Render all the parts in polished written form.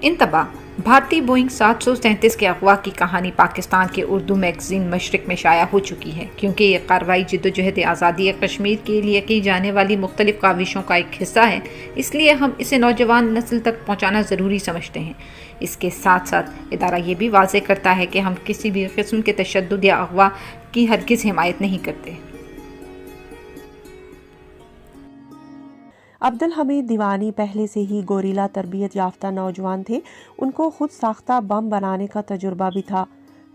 इंतबा भारतीय बोइंग 737 के अगवा की कहानी पाकिस्तान के उर्दू मैगज़ीन मशरिक में शाया हो चुकी है। क्योंकि ये कार्रवाई जद्दोजहद आज़ादी कश्मीर के लिए की जाने वाली मुख्तलिफ काविशों का एक हिस्सा है, इसलिए हम इसे नौजवान नस्ल तक पहुँचाना ज़रूरी समझते हैं। इसके साथ साथ इदारा ये भी वाज़ेह करता है कि हम किसी भी किस्म के तशद्दुद या अगवा की हरगिज़ हिमायत नहीं करते। अब्दुल हमीद दीवानी पहले से ही गोरीला तरबियत याफ्ता नौजवान थे। उनको खुद साख्ता बम बनाने का तजुर्बा भी था।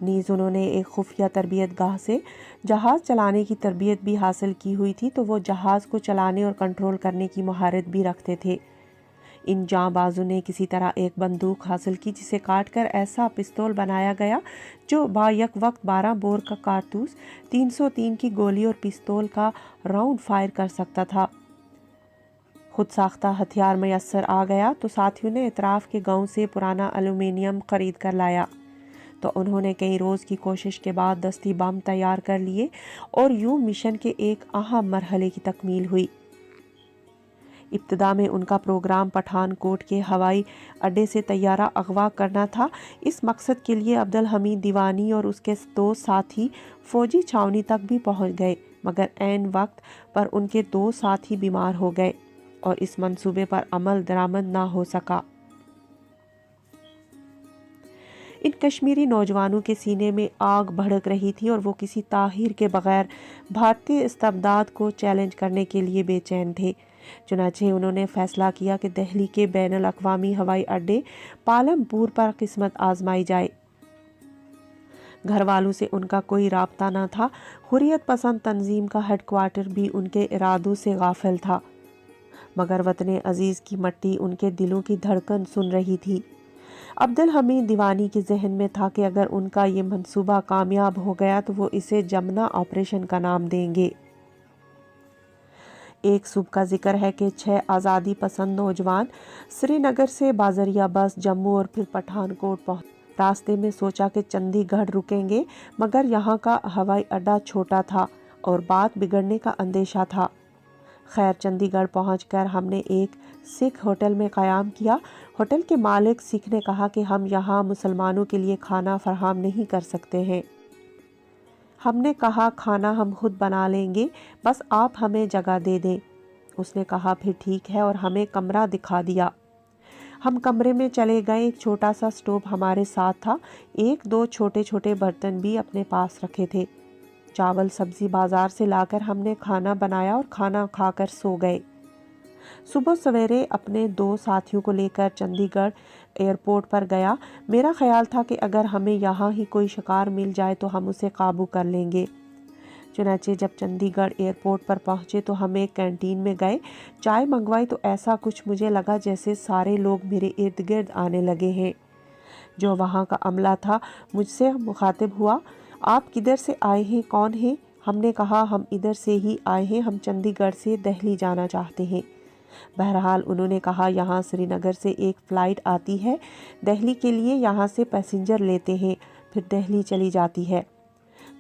नीज़ उन्होंने एक खुफिया तरबियत गाह से जहाज़ चलाने की तरबियत भी हासिल की हुई थी, तो वो जहाज़ को चलाने और कंट्रोल करने की महारत भी रखते थे। इन जांबाजों ने किसी तरह एक बंदूक हासिल की जिसे काट कर ऐसा पिस्तौल बनाया गया जो बायक वक्त 12 बोर का कारतूस, 303 की गोली और पिस्तौल का राउंड फायर कर सकता था। खुद साख्ता हथियार मैसर आ गया तो साथियों ने इतराफ़ के गांव से पुराना एल्यूमीनियम खरीद कर लाया, तो उन्होंने कई रोज़ की कोशिश के बाद दस्ती बम तैयार कर लिए और यूं मिशन के एक अहम मरहले की तकमील हुई। इब्तिदा में उनका प्रोग्राम पठानकोट के हवाई अड्डे से तैयारा अगवा करना था। इस मकसद के लिए अब्दुल हमीद दीवानी और उसके दो साथी फ़ौजी छावनी तक भी पहुंच गए, मगर ऐन वक्त पर उनके दो साथी बीमार हो गए और इस मंसूबे पर अमल दरामद ना हो सका। इन कश्मीरी नौजवानों के सीने में आग भड़क रही थी और वो किसी ताहीर के बगैर भारतीय इस्तबदाद को चैलेंज करने के लिए बेचैन थे। चुनाचे उन्होंने फैसला किया कि दिल्ली के बैनुल अक़वामी हवाई अड्डे पालमपुर पर किस्मत आजमाई जाए। घर वालों से उनका कोई राब्ता न था। हुर्रियत पसंद तंजीम का हेडक्वार्टर भी उनके इरादों से गाफिल था, मगर वतन अजीज़ की मट्टी उनके दिलों की धड़कन सुन रही थी। अब्दुल हमीद दीवानी के जहन में था कि अगर उनका ये मंसूबा कामयाब हो गया तो वो इसे जमुना ऑपरेशन का नाम देंगे। एक सुबह का जिक्र है कि 6 आज़ादी पसंद नौजवान श्रीनगर से बाजरिया बस जम्मू और फिर पठानकोट पहुंचे। रास्ते में सोचा कि चंडीगढ़ रुकेंगे, मगर यहाँ का हवाई अड्डा छोटा था और बात बिगड़ने का अंदेशा था। खैर, चंडीगढ़ पहुंचकर हमने एक सिख होटल में क़याम किया। होटल के मालिक सिख ने कहा कि हम यहाँ मुसलमानों के लिए खाना फराहम नहीं कर सकते हैं। हमने कहा खाना हम खुद बना लेंगे, बस आप हमें जगह दे दें। उसने कहा फिर ठीक है और हमें कमरा दिखा दिया। हम कमरे में चले गए। एक छोटा सा स्टोव हमारे साथ था। एक दो छोटे छोटे बर्तन भी अपने पास रखे थे। चावल सब्जी बाजार से लाकर हमने खाना बनाया और खाना खाकर सो गए। सुबह सवेरे अपने 2 साथियों को लेकर चंडीगढ़ एयरपोर्ट पर गया। मेरा ख्याल था कि अगर हमें यहाँ ही कोई शिकार मिल जाए तो हम उसे काबू कर लेंगे। चुनाचे जब चंडीगढ़ एयरपोर्ट पर पहुँचे तो हम एक कैंटीन में गए। चाय मंगवाई तो ऐसा कुछ मुझे लगा जैसे सारे लोग मेरे इर्द गिर्द आने लगे हैं। जो वहाँ का अमला था मुझसे मुखातिब हुआ, आप किधर से आए हैं, कौन हैं? हमने कहा हम इधर से ही आए हैं, हम चंडीगढ़ से दिल्ली जाना चाहते हैं। बहरहाल उन्होंने कहा यहाँ श्रीनगर से एक फ़्लाइट आती है दिल्ली के लिए, यहाँ से पैसेंजर लेते हैं फिर दिल्ली चली जाती है।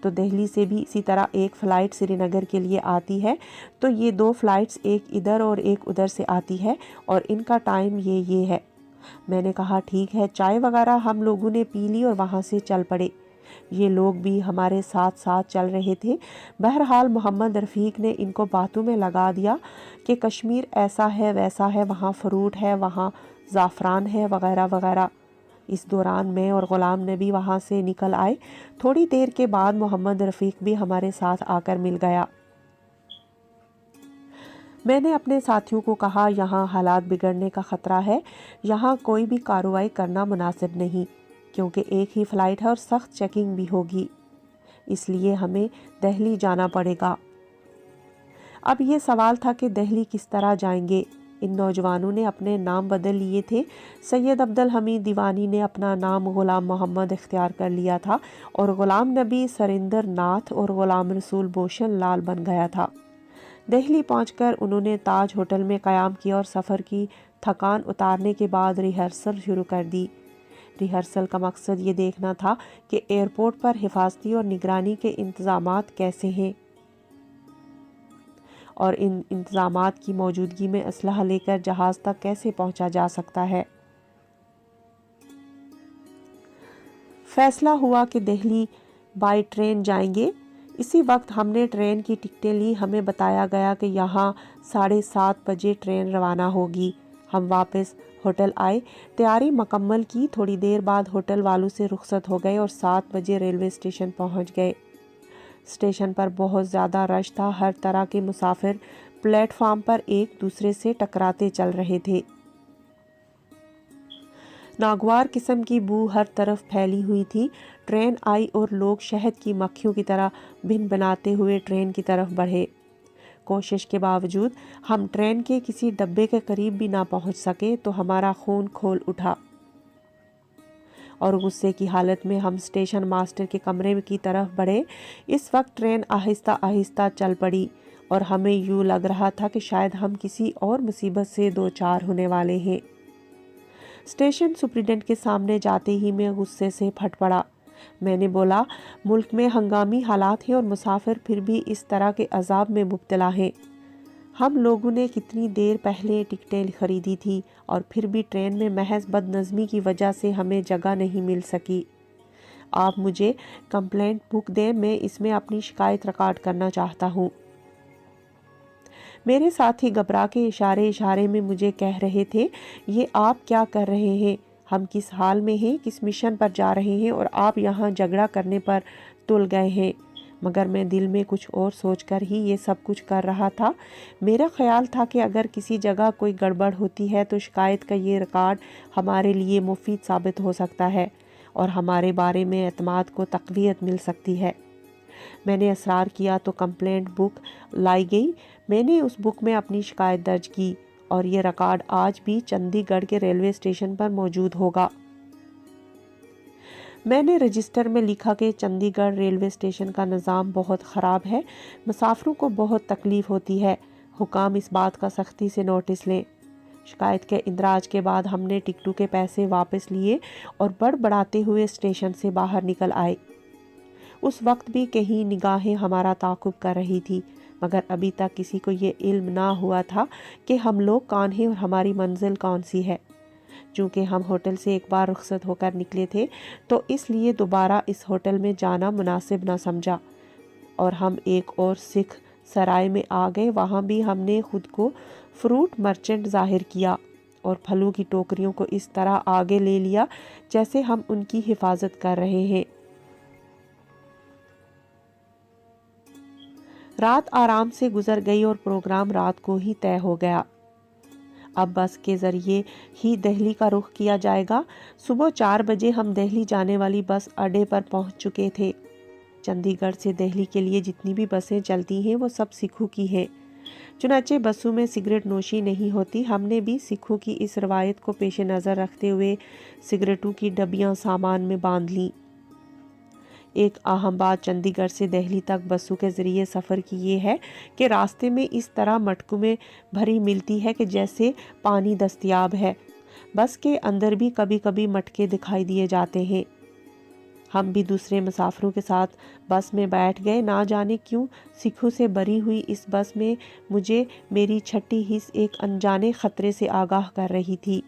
तो दिल्ली से भी इसी तरह एक फ़्लाइट श्रीनगर के लिए आती है। तो ये 2 फ़्लाइट्स, एक इधर और एक उधर से आती है और इनका टाइम ये है। मैंने कहा ठीक है। चाय वगैरह हम लोगों ने पी ली और वहाँ से चल पड़े। ये लोग भी हमारे साथ साथ चल रहे थे। बहरहाल मोहम्मद रफ़ीक ने इनको बातों में लगा दिया कि कश्मीर ऐसा है वैसा है, वहाँ फ्रूट है, वहाँ ज़ाफ़रान है वगैरह वगैरह। इस दौरान मैं और ग़ुलाम नबी वहाँ से निकल आए। थोड़ी देर के बाद मोहम्मद रफ़ीक भी हमारे साथ आकर मिल गया। मैंने अपने साथियों को कहा यहाँ हालात बिगड़ने का ख़तरा है, यहाँ कोई भी कार्रवाई करना मुनासिब नहीं, क्योंकि एक ही फ़्लाइट है और सख्त चेकिंग भी होगी, इसलिए हमें दिल्ली जाना पड़ेगा। अब ये सवाल था कि दिल्ली किस तरह जाएंगे। इन नौजवानों ने अपने नाम बदल लिए थे। सैयद अब्दुल हमीद दीवानी ने अपना नाम ग़ुलाम मोहम्मद इख्तियार कर लिया था और ग़ुलाम नबी सरिंदर नाथ और ग़ुलाम रसूल बोशन लाल बन गया था। दिल्ली पहुंचकर उन्होंने ताज होटल में क़याम किया और सफ़र की थकान उतारने के बाद रिहर्सल शुरू कर दी। रिहर्सल का मकसद ये देखना था कि एयरपोर्ट पर हिफाजती और निगरानी के इंतज़ामात कैसे हैं और इन इंतज़ामात की मौजूदगी में असलहा लेकर जहाज़ तक कैसे पहुंचा जा सकता है। फैसला हुआ कि दिल्ली बाई ट्रेन जाएंगे। इसी वक्त हमने ट्रेन की टिकटें ली। हमें बताया गया कि यहाँ 7:30 बजे ट्रेन रवाना होगी। हम वापस होटल आए, तैयारी मुकम्मल की। थोड़ी देर बाद होटल वालों से रुखसत हो गए और 7 बजे रेलवे स्टेशन पहुँच गए। स्टेशन पर बहुत ज़्यादा रश था। हर तरह के मुसाफिर प्लेटफार्म पर एक दूसरे से टकराते चल रहे थे। नागवार किस्म की बू हर तरफ फैली हुई थी। ट्रेन आई और लोग शहद की मक्खियों की तरह भिन बनाते हुए ट्रेन की तरफ बढ़े। कोशिश के बावजूद हम ट्रेन के किसी डब्बे के करीब भी ना पहुंच सके तो हमारा खून खोल उठा और गुस्से की हालत में हम स्टेशन मास्टर के कमरे की तरफ बढ़े। इस वक्त ट्रेन आहिस्ता आहिस्ता चल पड़ी और हमें यूँ लग रहा था कि शायद हम किसी और मुसीबत से दो चार होने वाले हैं। स्टेशन सुपरिटेंडेंट के सामने जाते ही मैं गुस्से से फट पड़ा। मैंने बोला, मुल्क में हंगामी हालात हैं और मुसाफिर फिर भी इस तरह के अजाब में मुब्तला हैं। हम लोगों ने कितनी देर पहले टिकटें खरीदी थी और फिर भी ट्रेन में महज बदनज़मी की वजह से हमें जगह नहीं मिल सकी। आप मुझे कंप्लेंट बुक दें, मैं इसमें अपनी शिकायत रिकॉर्ड करना चाहता हूँ। मेरे साथी घबरा के इशारे में मुझे कह रहे थे, ये आप क्या कर रहे हैं? हम किस हाल में हैं, किस मिशन पर जा रहे हैं और आप यहाँ झगड़ा करने पर तुल गए हैं। मगर मैं दिल में कुछ और सोचकर ही ये सब कुछ कर रहा था। मेरा ख्याल था कि अगर किसी जगह कोई गड़बड़ होती है तो शिकायत का ये रिकॉर्ड हमारे लिए मुफीद साबित हो सकता है और हमारे बारे में एतमाद को तक़वियत मिल सकती है। मैंने असरार किया तो कंप्लेंट बुक लाई गई। मैंने उस बुक में अपनी शिकायत दर्ज की और ये रिकॉर्ड आज भी चंडीगढ़ के रेलवे स्टेशन पर मौजूद होगा। मैंने रजिस्टर में लिखा कि चंडीगढ़ रेलवे स्टेशन का निज़ाम बहुत ख़राब है, मुसाफिरों को बहुत तकलीफ़ होती है। हुकाम इस बात का सख्ती से नोटिस लें। शिकायत के इंदराज के बाद हमने टिकटों के पैसे वापस लिए और बड़बड़ाते हुए स्टेशन से बाहर निकल आए। उस वक्त भी कहीं निगाहें हमारा ताक़ुब कर रही थी, मगर अभी तक किसी को ये इल्म ना हुआ था कि हम लोग कौन हैं और हमारी मंजिल कौन सी है। चूँकि हम होटल से एक बार रुखसत होकर निकले थे तो इसलिए दोबारा इस होटल में जाना मुनासिब ना समझा और हम एक और सिख सराय में आ गए। वहाँ भी हमने खुद को फ्रूट मर्चेंट ज़ाहिर किया और फलों की टोकरियों को इस तरह आगे ले लिया जैसे हम उनकी हिफाजत कर रहे हैं। रात आराम से गुजर गई और प्रोग्राम रात को ही तय हो गया। अब बस के ज़रिए ही दिल्ली का रुख किया जाएगा। सुबह 4 बजे हम दिल्ली जाने वाली बस अड्डे पर पहुंच चुके थे। चंडीगढ़ से दिल्ली के लिए जितनी भी बसें चलती हैं वो सब सिखों की हैं। चुनाचे बसों में सिगरेट नोशी नहीं होती। हमने भी सिखों की इस रवायत को पेश नज़र रखते हुए सिगरेटों की डब्बियाँ सामान में बांध लीं। एक अहम बात चंडीगढ़ से दिल्ली तक बसों के ज़रिए सफ़र की ये है कि रास्ते में इस तरह मटकों में भरी मिलती है कि जैसे पानी दस्तयाब है। बस के अंदर भी कभी कभी मटके दिखाई दिए जाते हैं। हम भी दूसरे मुसाफिरों के साथ बस में बैठ गए। ना जाने क्यों सिखों से भरी हुई इस बस में मुझे मेरी छठी हिस्स एक अनजाने ख़तरे से आगाह कर रही थी।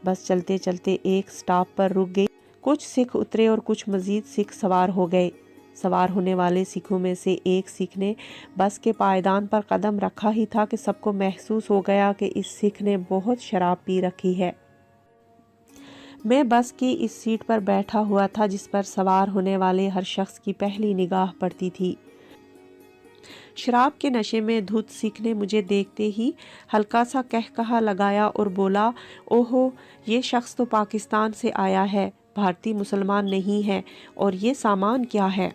बस चलते चलते एक स्टॉप पर रुक गई। कुछ सिख उतरे और कुछ मज़ीद सिख सवार हो गए। सवार होने वाले सिखों में से एक सिख ने बस के पायदान पर कदम रखा ही था कि सबको महसूस हो गया कि इस सिख ने बहुत शराब पी रखी है। मैं बस की इस सीट पर बैठा हुआ था जिस पर सवार होने वाले हर शख्स की पहली निगाह पड़ती थी। शराब के नशे में धुत सिख ने मुझे देखते ही हल्का सा कहकहा लगाया और बोला, ओहो, ये शख्स तो पाकिस्तान से आया है, भारतीय मुसलमान नहीं है। और ये सामान क्या है?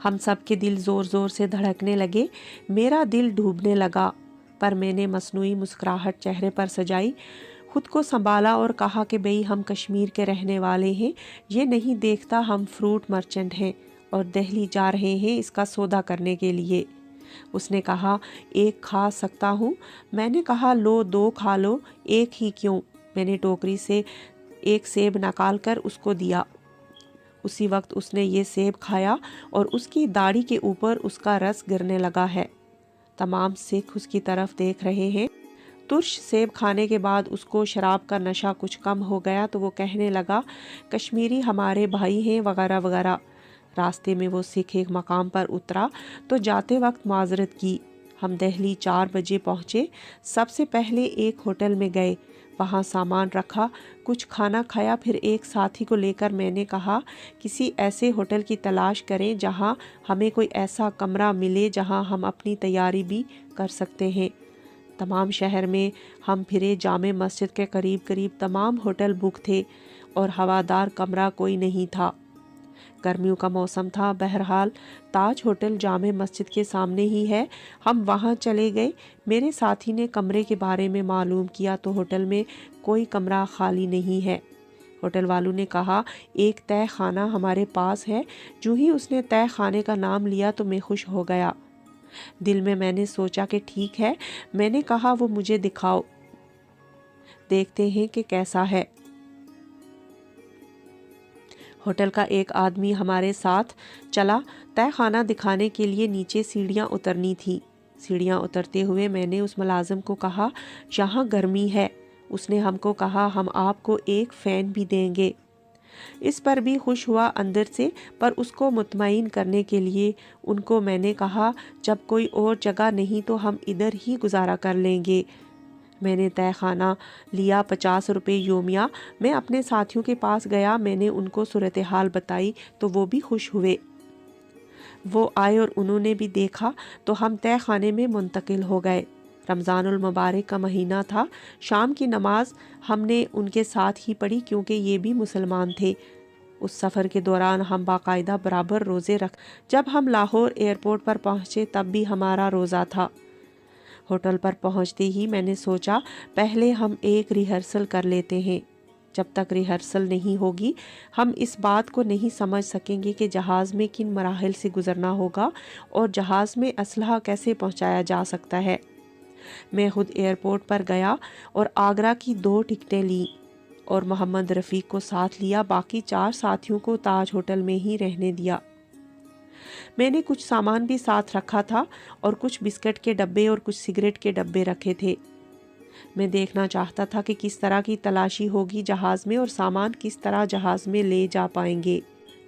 हम सब के दिल ज़ोर ज़ोर से धड़कने लगे। मेरा दिल डूबने लगा, पर मैंने मसनूई मुस्कुराहट चेहरे पर सजाई, खुद को संभाला और कहा कि भाई हम कश्मीर के रहने वाले हैं। ये नहीं देखता हम फ्रूट मर्चेंट हैं और दिल्ली जा रहे हैं इसका सौदा करने के लिए। उसने कहा, एक खा सकता हूँ? मैंने कहा, लो 2 खा लो, एक ही क्यों? मैंने टोकरी से एक सेब निकाल कर उसको दिया। उसी वक्त उसने ये सेब खाया और उसकी दाढ़ी के ऊपर उसका रस गिरने लगा है। तमाम सिख उसकी तरफ देख रहे हैं। तुर्श सेब खाने के बाद उसको शराब का नशा कुछ कम हो गया तो वो कहने लगा, कश्मीरी हमारे भाई हैं वगैरह वगैरह। रास्ते में वो सिख एक मकाम पर उतरा तो जाते वक्त माजरत की। हम दिल्ली 4 बजे पहुँचे। सबसे पहले एक होटल में गए, वहाँ सामान रखा, कुछ खाना खाया। फिर एक साथी को लेकर मैंने कहा, किसी ऐसे होटल की तलाश करें जहाँ हमें कोई ऐसा कमरा मिले जहाँ हम अपनी तैयारी भी कर सकते हैं। तमाम शहर में हम फिरे, जामे मस्जिद के करीब करीब तमाम होटल बुक थे और हवादार कमरा कोई नहीं था। गर्मियों का मौसम था। बहरहाल ताज होटल जामे मस्जिद के सामने ही है। हम वहाँ चले गए। मेरे साथी ने कमरे के बारे में मालूम किया तो होटल में कोई कमरा खाली नहीं है। होटल वालों ने कहा, एक तय खाना हमारे पास है। जो ही उसने तय खाने का नाम लिया तो मैं खुश हो गया। दिल में मैंने सोचा कि ठीक है। मैंने कहा, वो मुझे दिखाओ, देखते हैं कि कैसा है। होटल का एक आदमी हमारे साथ चला। तय खाना दिखाने के लिए नीचे सीढ़ियाँ उतरनी थी। सीढ़ियाँ उतरते हुए मैंने उस मुलाजिम को कहा, यहाँ गर्मी है। उसने हमको कहा, हम आपको एक फ़ैन भी देंगे। इस पर भी खुश हुआ अंदर से, पर उसको मुतमईन करने के लिए उनको मैंने कहा, जब कोई और जगह नहीं तो हम इधर ही गुजारा कर लेंगे। मैंने तय खाना लिया, 50 रुपये योमिया। मैं अपने साथियों के पास गया, मैंने उनको सूरत हाल बताई तो वो भी खुश हुए। वो आए और उन्होंने भी देखा तो हम तय खाने में मुंतकिल हो गए। रमज़ानुल मुबारक का महीना था। शाम की नमाज हमने उनके साथ ही पढ़ी क्योंकि ये भी मुसलमान थे। उस सफ़र के दौरान हम बाकायदा बराबर रोज़े रख। जब हम लाहौर एयरपोर्ट पर पहुँचे तब भी हमारा रोज़ा था। होटल पर पहुंचते ही मैंने सोचा, पहले हम एक रिहर्सल कर लेते हैं। जब तक रिहर्सल नहीं होगी हम इस बात को नहीं समझ सकेंगे कि जहाज़ में किन मराहिल से गुजरना होगा और जहाज़ में असलहा कैसे पहुंचाया जा सकता है। मैं खुद एयरपोर्ट पर गया और आगरा की 2 टिकटें ली और मोहम्मद रफ़ीक को साथ लिया। बाकी 4 साथियों को ताज होटल में ही रहने दिया। मैंने कुछ सामान भी साथ रखा था और कुछ बिस्किट के डब्बे और कुछ सिगरेट के डब्बे रखे थे। मैं देखना चाहता था कि किस तरह की तलाशी होगी जहाज़ में और सामान किस तरह जहाज़ में ले जा पाएंगे।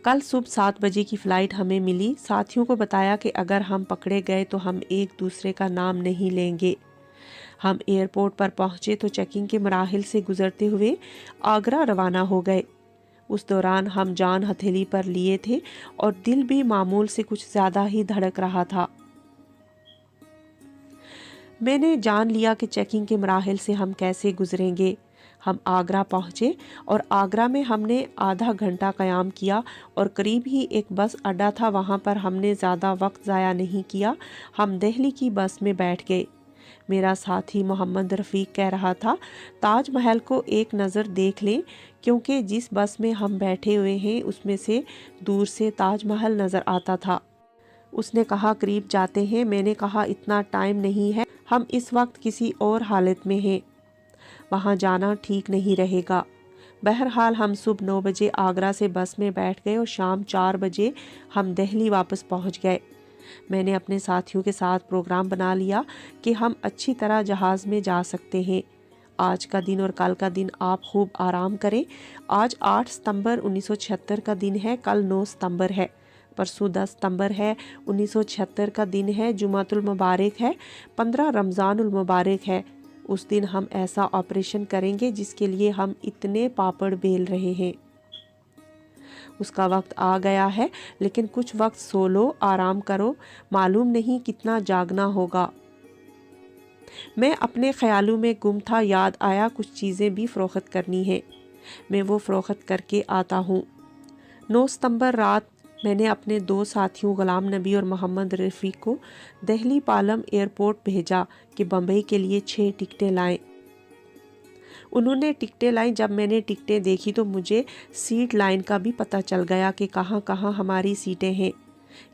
कल सुबह 7 बजे की फ़्लाइट हमें मिली। साथियों को बताया कि अगर हम पकड़े गए तो हम एक दूसरे का नाम नहीं लेंगे। हम एयरपोर्ट पर पहुँचे तो चेकिंग के मराहिल से गुजरते हुए आगरा रवाना हो गए। उस दौरान हम जान हथेली पर लिए थे और दिल भी मामूल से कुछ ज़्यादा ही धड़क रहा था। मैंने जान लिया कि चेकिंग के मराहिल से हम कैसे गुजरेंगे। हम आगरा पहुँचे और आगरा में हमने आधा घंटा क़याम किया और करीब ही एक बस अड्डा था, वहाँ पर हमने ज़्यादा वक्त ज़ाया नहीं किया। हम दिल्ली की बस में बैठ गए। मेरा साथी मोहम्मद रफ़ीक कह रहा था, ताजमहल को एक नज़र देख लें क्योंकि जिस बस में हम बैठे हुए हैं उसमें से दूर से ताजमहल नज़र आता था। उसने कहा, करीब जाते हैं। मैंने कहा, इतना टाइम नहीं है, हम इस वक्त किसी और हालत में हैं, वहाँ जाना ठीक नहीं रहेगा। बहरहाल हम सुबह 9 बजे आगरा से बस में बैठ गए और शाम 4 बजे हम दिल्ली वापस पहुँच गए। मैंने अपने साथियों के साथ प्रोग्राम बना लिया कि हम अच्छी तरह जहाज़ में जा सकते हैं। आज का दिन और कल का दिन आप खूब आराम करें। आज 8 सितंबर 1976 का दिन है, कल 9 सितंबर है, परसों 10 सितंबर है। 1976 का दिन है, जुमातुल मुबारक है, 15 रमज़ानुल मुबारक है। उस दिन हम ऐसा ऑपरेशन करेंगे जिसके लिए हम इतने पापड़ बेल रहे हैं। उसका वक्त आ गया है, लेकिन कुछ वक्त सो लो, आराम करो, मालूम नहीं कितना जागना होगा। मैं अपने ख्यालों में गुम था। याद आया कुछ चीज़ें भी फ़रोख्त करनी है। मैं वो फ़रोख्त करके आता हूँ। 9 सितंबर रात मैंने अपने 2 साथियों गुलाम नबी और मोहम्मद रफ़ीक को दिल्ली पालम एयरपोर्ट भेजा कि बम्बई के लिए 6 टिकटें लाएं। उन्होंने टिकटें लाई। जब मैंने टिकटें देखी तो मुझे सीट लाइन का भी पता चल गया कि कहाँ कहाँ हमारी सीटें हैं।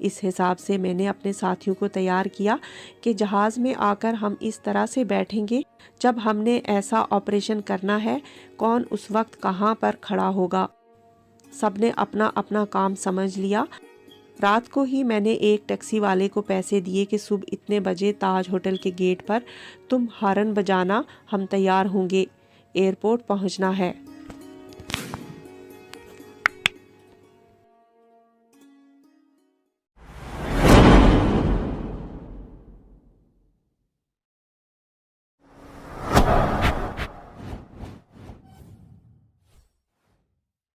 इस हिसाब से मैंने अपने साथियों को तैयार किया कि जहाज़ में आकर हम इस तरह से बैठेंगे। जब हमने ऐसा ऑपरेशन करना है, कौन उस वक्त कहाँ पर खड़ा होगा। सबने अपना अपना काम समझ लिया। رات کو ہی میں نے ایک ٹیکسی والے کو پیسے دیے کہ صبح اتنے بجے تاج ہوٹل کے گیٹ پر تم ہارن بجانا، ہم تیار ہوں گے، ایئرپورٹ پہنچنا ہے۔